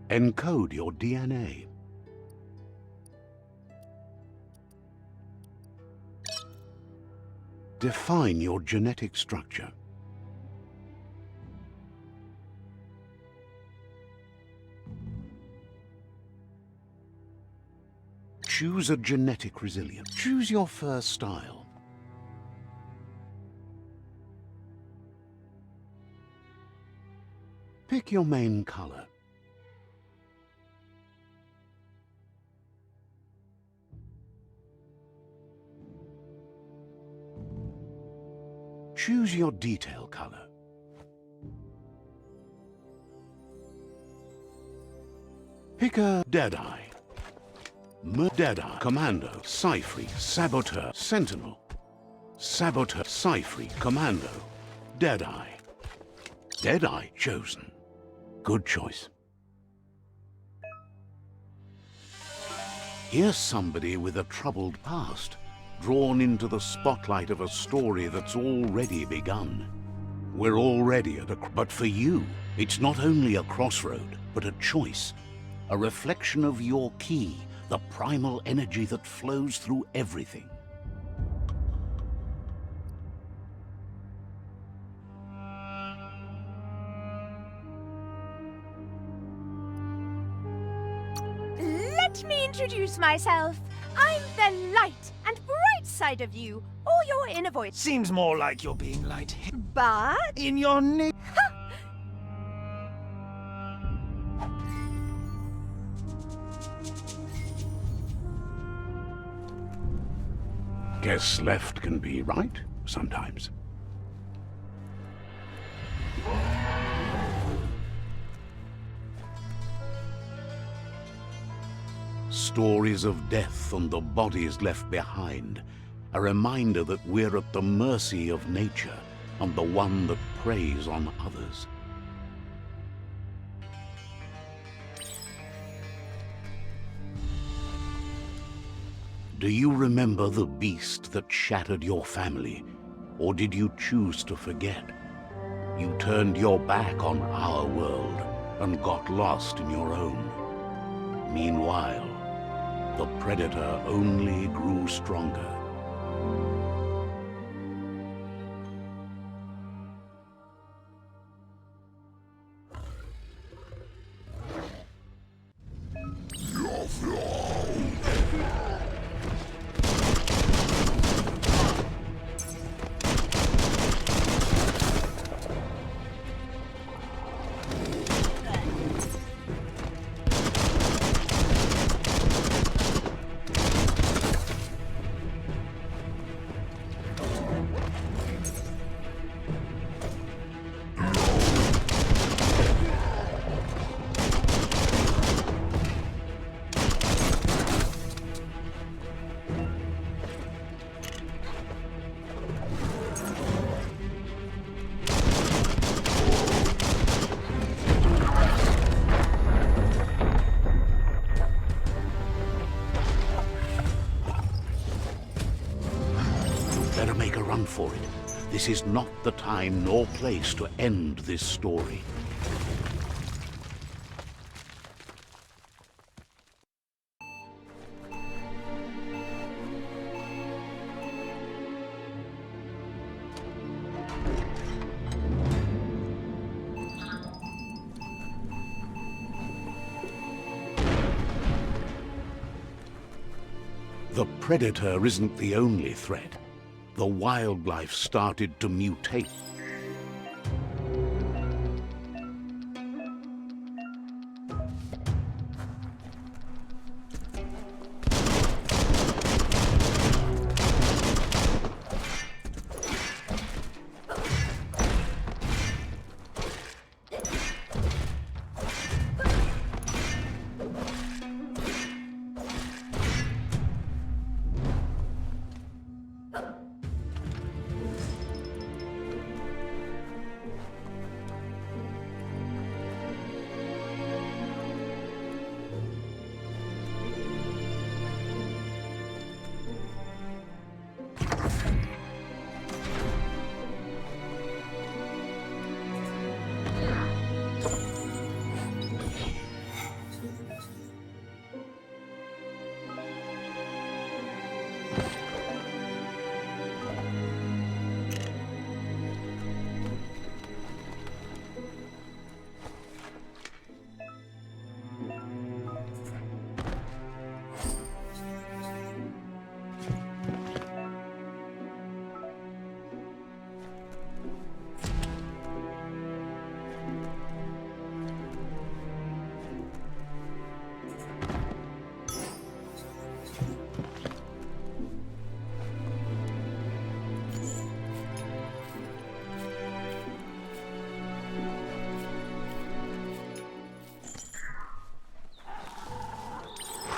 Encode your DNA. Define your genetic structure. Choose a genetic resilience. Choose your first style. Pick your main color. Choose your detail color. Pick a Deadeye, Deadeye, Commando, Cypher, Saboteur, Sentinel, Saboteur, Cypher, Commando, Deadeye. Deadeye chosen. Good choice. Here's somebody with a troubled past, drawn into the spotlight of a story that's already begun. We're already at a... But for you, it's not only a crossroad, but a choice. A reflection of your key, the primal energy that flows through everything. Let me introduce myself. I'm the light and bright side of you, or your inner voice. Seems more like you're being light hit. But... In your name. Guess left can be right, sometimes. Stories of death and the bodies left behind. A reminder that we're at the mercy of nature and the one that preys on others. Do you remember the beast that shattered your family, or did you choose to forget? You turned your back on our world and got lost in your own. Meanwhile, the predator only grew stronger. Better make a run for it. This is not the time nor place to end this story. The predator isn't the only threat. The wildlife started to mutate.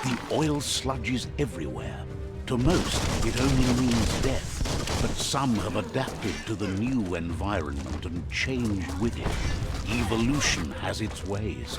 The oil sludges everywhere. To most, it only means death, but some have adapted to the new environment and changed with it. Evolution has its ways.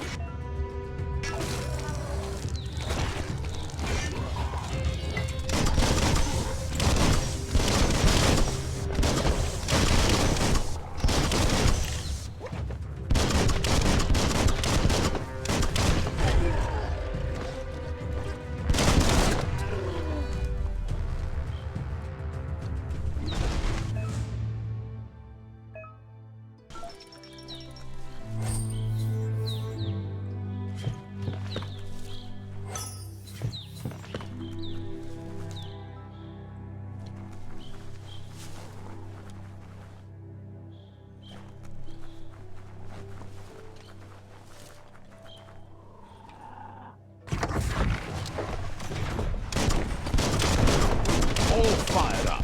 Fired up.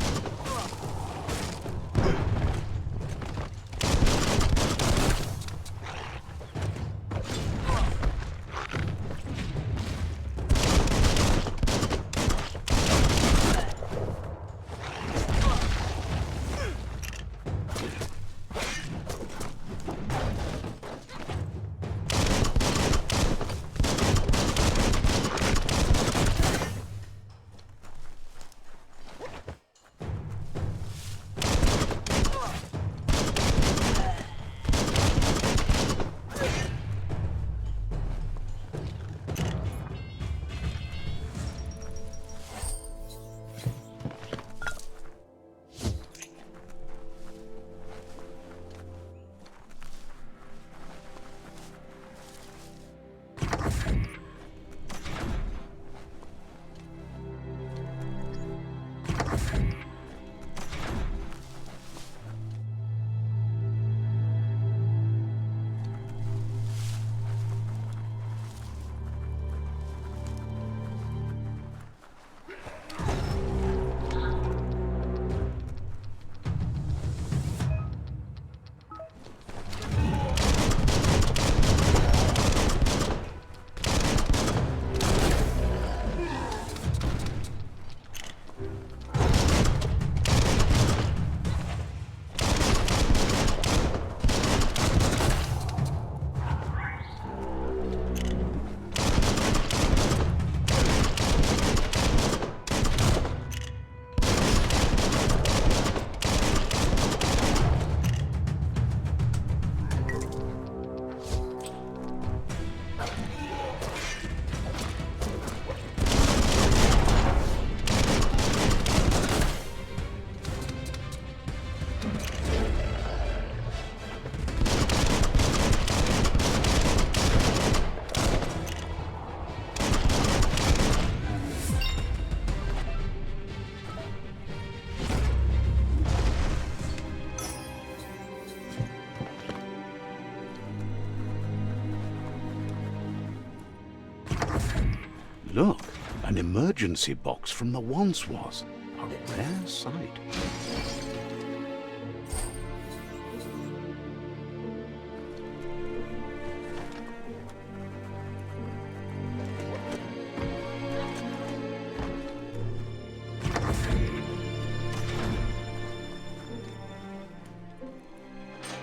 Look, an emergency box from the once was. A rare sight.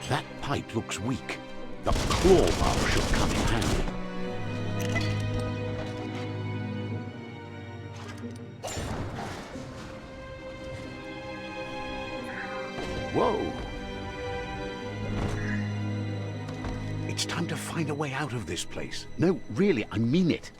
That pipe looks weak. The claw bar should come in handy. Whoa! It's time to find a way out of this place. No, really, I mean it.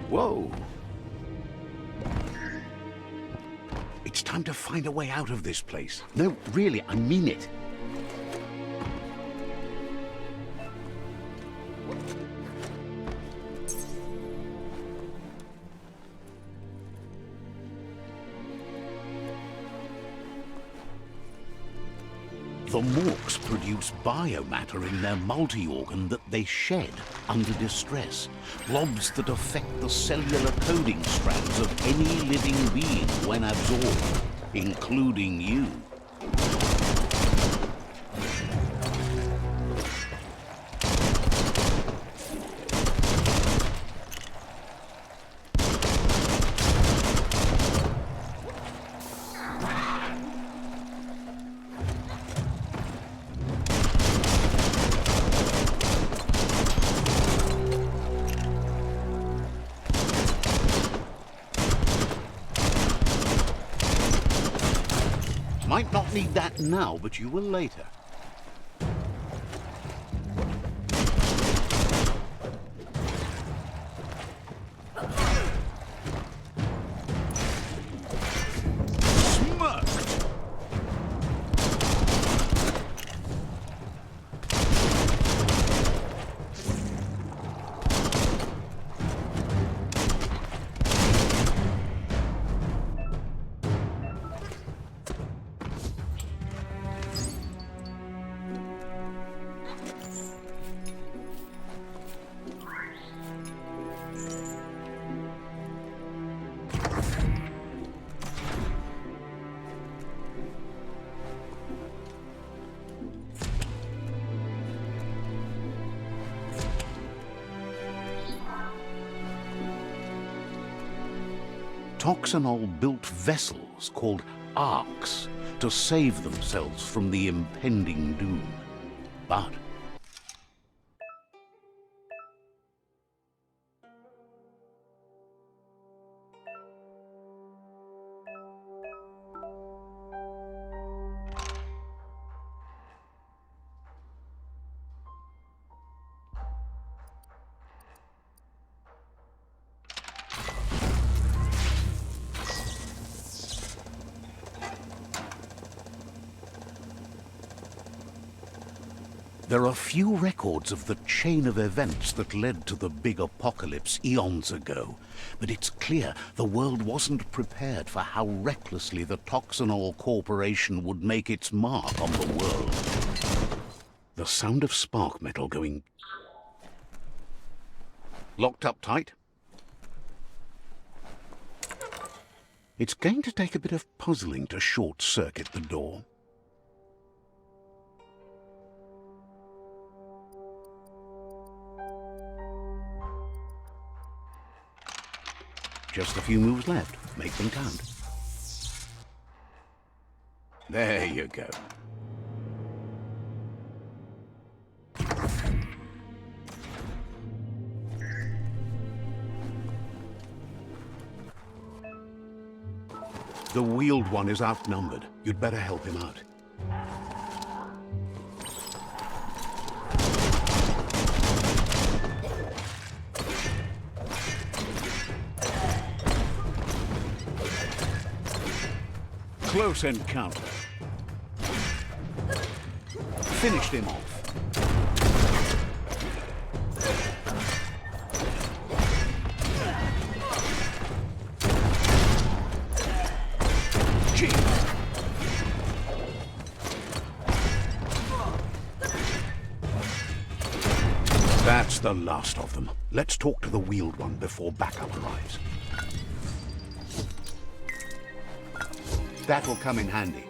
Whoa! It's time to find a way out of this place. No, really, I mean it. stalks produce biomatter in their multi-organ that they shed under distress. Blobs that affect the cellular coding strands of any living being when absorbed, including you. Might not need that now, but you will later. Toxanol built vessels called arcs to save themselves from the impending doom. But there are few records of the chain of events that led to the big apocalypse eons ago, but it's clear the world wasn't prepared for how recklessly the Toxanol Corporation would make its mark on the world. The sound of spark metal going... Locked up tight? It's going to take a bit of puzzling to short-circuit the door. Just a few moves left. Make them count. There you go. The wheeled one is outnumbered. You'd better help him out. Close encounter. Finished him off. Gee. That's the last of them. Let's talk to the wheeled one before backup arrives. That'll come in handy.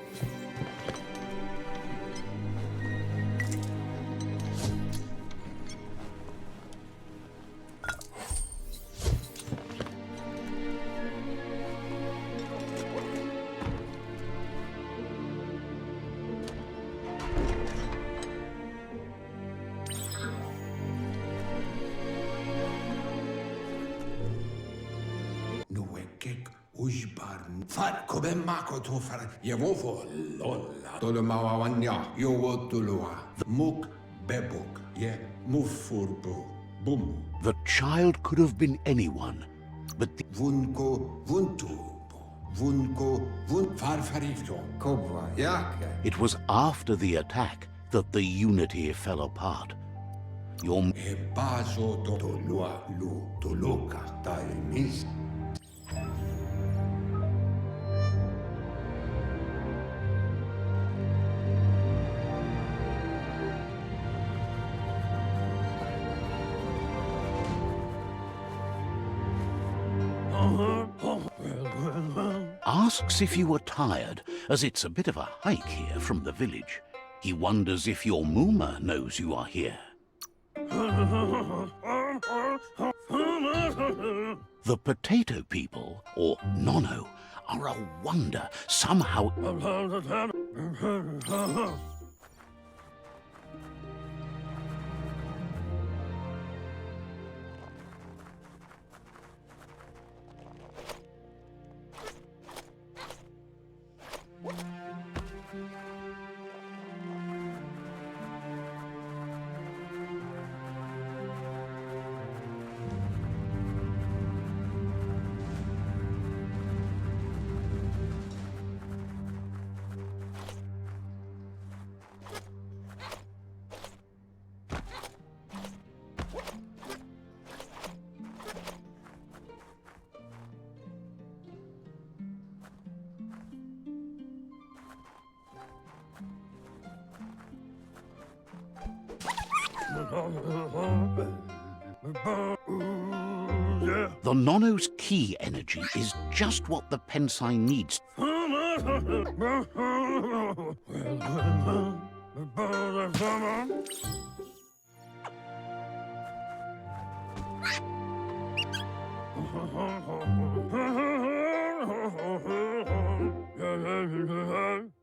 The child could have been anyone, but it was after the attack that the unity fell apart. Your asks if you are tired, as it's a bit of a hike here from the village. He wonders if your Mooma knows you are here. The potato people, or Nono, are a wonder. Somehow... The Nono's key energy is just what the Pensai needs.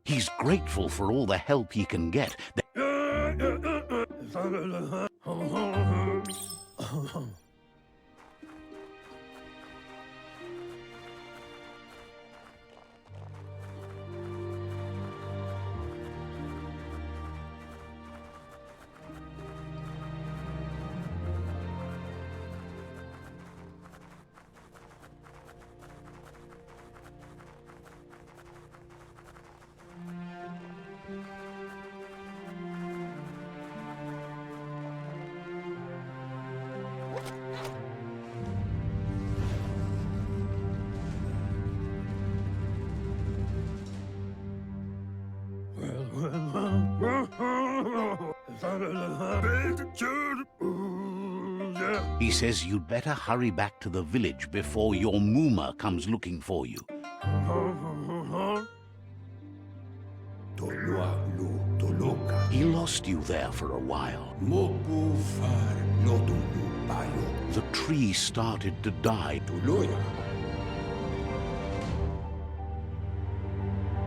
He's grateful for all the help he can get. He says you'd better hurry back to the village before your Mooma comes looking for you. He lost you there for a while. The tree started to die.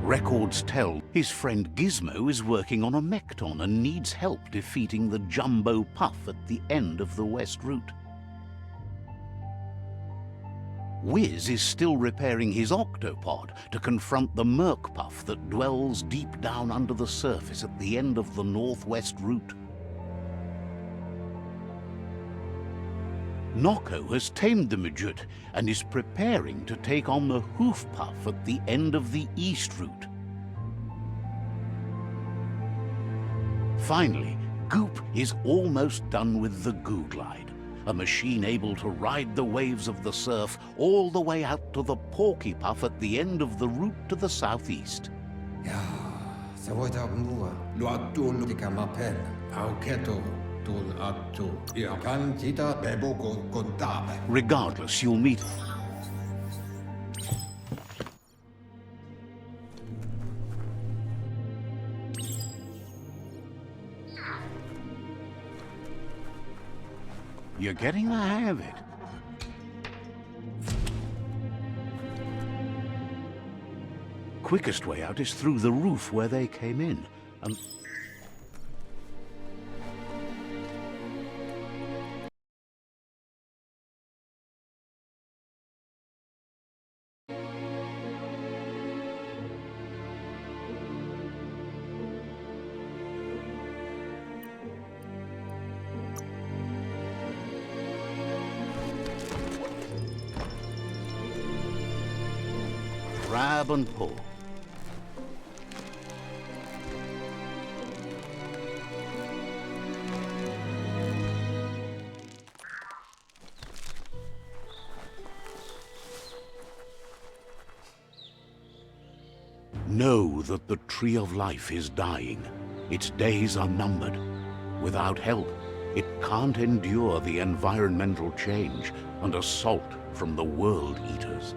Records tell his friend Gizmo is working on a Mekton and needs help defeating the Jumbo Puff at the end of the West Route. Wiz is still repairing his octopod to confront the Merc Puff that dwells deep down under the surface at the end of the Northwest Route. Noko has tamed the midget and is preparing to take on the Hoof Puff at the end of the East Route. Finally, Goop is almost done with the Goo Glide, a machine able to ride the waves of the surf all the way out to the Porky Puff at the end of the route to the southeast. Regardless, you'll meet... You're getting the hang of it. Quickest way out is through the roof where they came in, and... grab and pull. Know that the Tree of Life is dying. Its days are numbered. Without help, it can't endure the environmental change and assault from the World Eaters.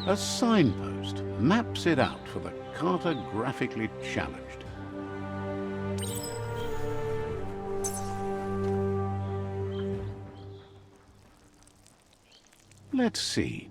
A signpost maps it out for the cartographically challenged. Let's see.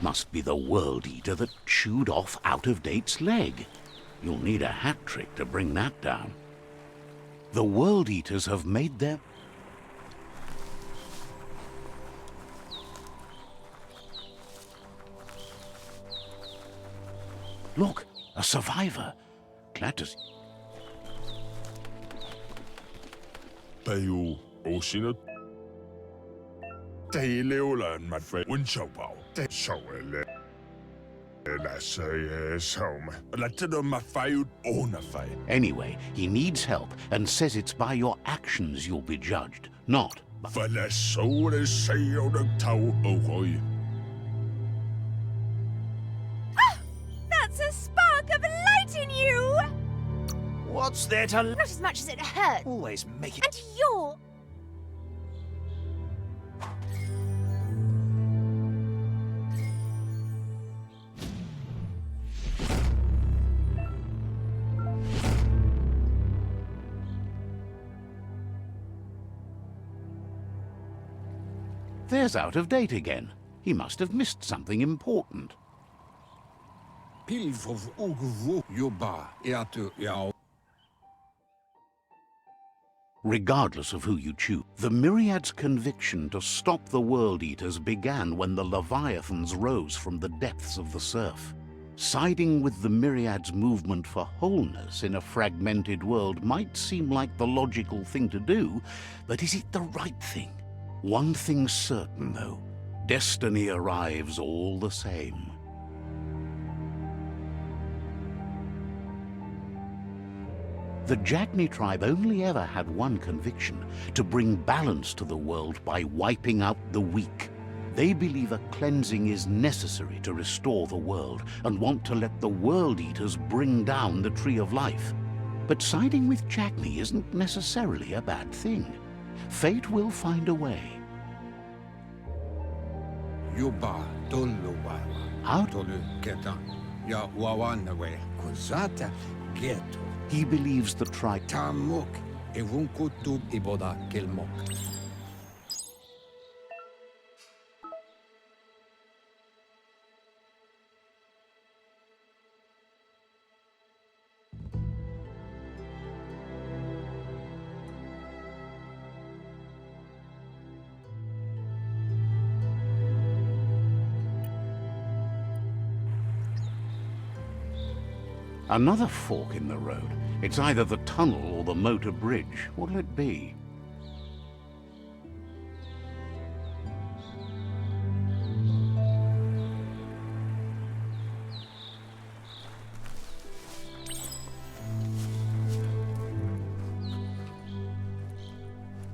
Must be the World Eater that chewed off Out-of-Date's leg. You'll need a hat trick to bring that down. The World Eaters have made their... Look, a survivor. Glad to see... Anyway, he needs help and says it's by your actions you'll be judged, not by... That's a spark of light in you! What's there to... Not as much as it hurts. Always make it... And you're... There's Out-of-Date again. He must have missed something important. Regardless of who you choose, the Myriad's conviction to stop the World Eaters began when the Leviathans rose from the depths of the surf. Siding with the Myriad's movement for wholeness in a fragmented world might seem like the logical thing to do, but is it the right thing? One thing's certain, though. Destiny arrives all the same. The Jagni tribe only ever had one conviction: to bring balance to the world by wiping out the weak. They believe a cleansing is necessary to restore the world and want to let the World Eaters bring down the Tree of Life. But siding with Jagni isn't necessarily a bad thing. Fate will find a way. How? He believes the tribe... Another fork in the road. It's either the tunnel or the motor bridge. What'll it be?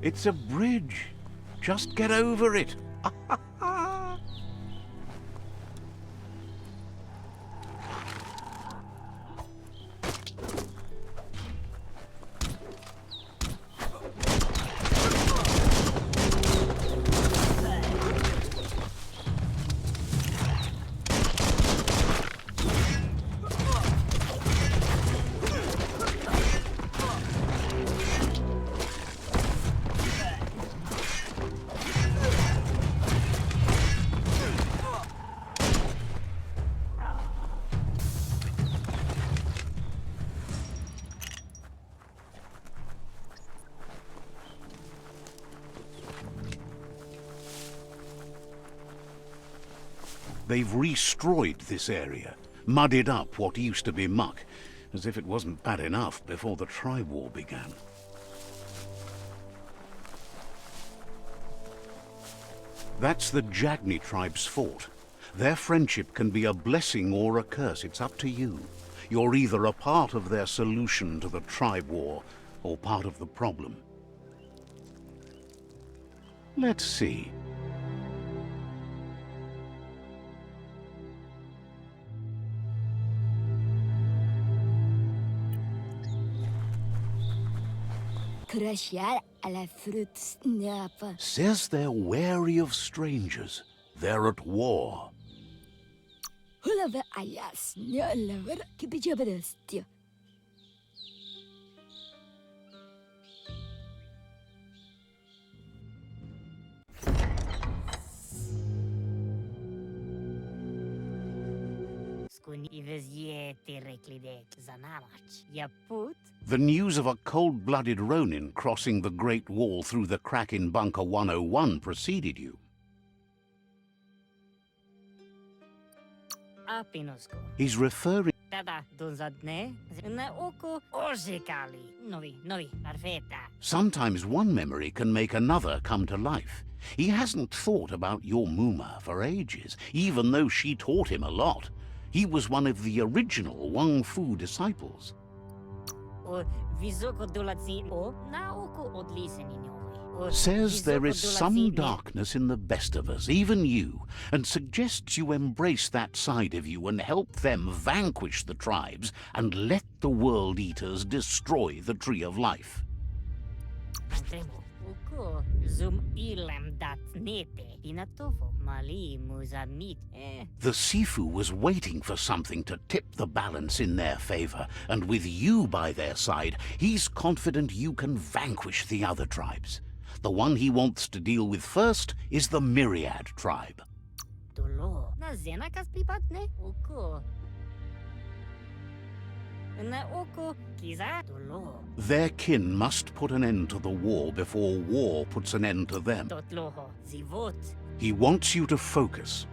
It's a bridge. Just get over it. They've restroyed this area, muddied up what used to be muck, as if it wasn't bad enough before the tribe war began. That's the Jagni tribe's fort. Their friendship can be a blessing or a curse. It's up to you. You're either a part of their solution to the tribe war, or part of the problem. Let's see. Says they're wary of strangers. They're at war. The news of a cold-blooded Ronin crossing the Great Wall through the crack in Bunker 101 preceded you. He's referring... Sometimes one memory can make another come to life. He hasn't thought about your Muma for ages, even though she taught him a lot. He was one of the original Wang Fu disciples. Says there is some darkness in the best of us, even you, and suggests you embrace that side of you and help them vanquish the tribes and let the World Eaters destroy the Tree of Life. The Sifu was waiting for something to tip the balance in their favor, and with you by their side, he's confident you can vanquish the other tribes. The one he wants to deal with first is the Myriad tribe. Their kin must put an end to the war before war puts an end to them. He wants you to focus.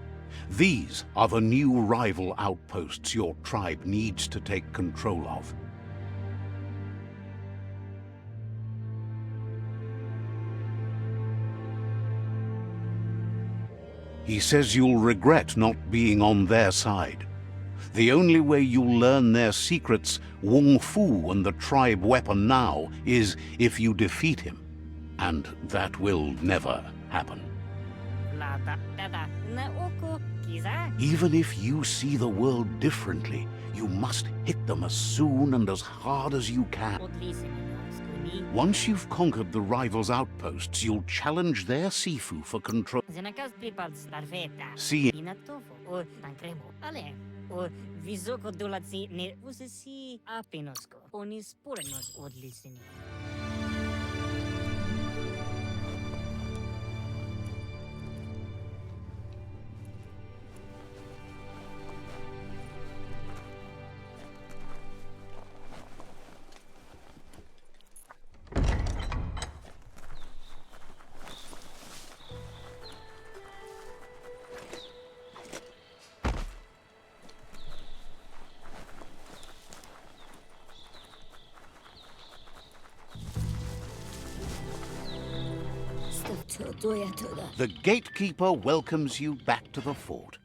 These are the new rival outposts your tribe needs to take control of. He says you'll regret not being on their side. The only way you'll learn their secrets, Wung Fu and the tribe weapon now, is if you defeat him. And that will never happen. Even if you see the world differently, you must hit them as soon and as hard as you can. Once you've conquered the rivals' outposts, you'll challenge their Sifu for control. See, the gatekeeper welcomes you back to the fort.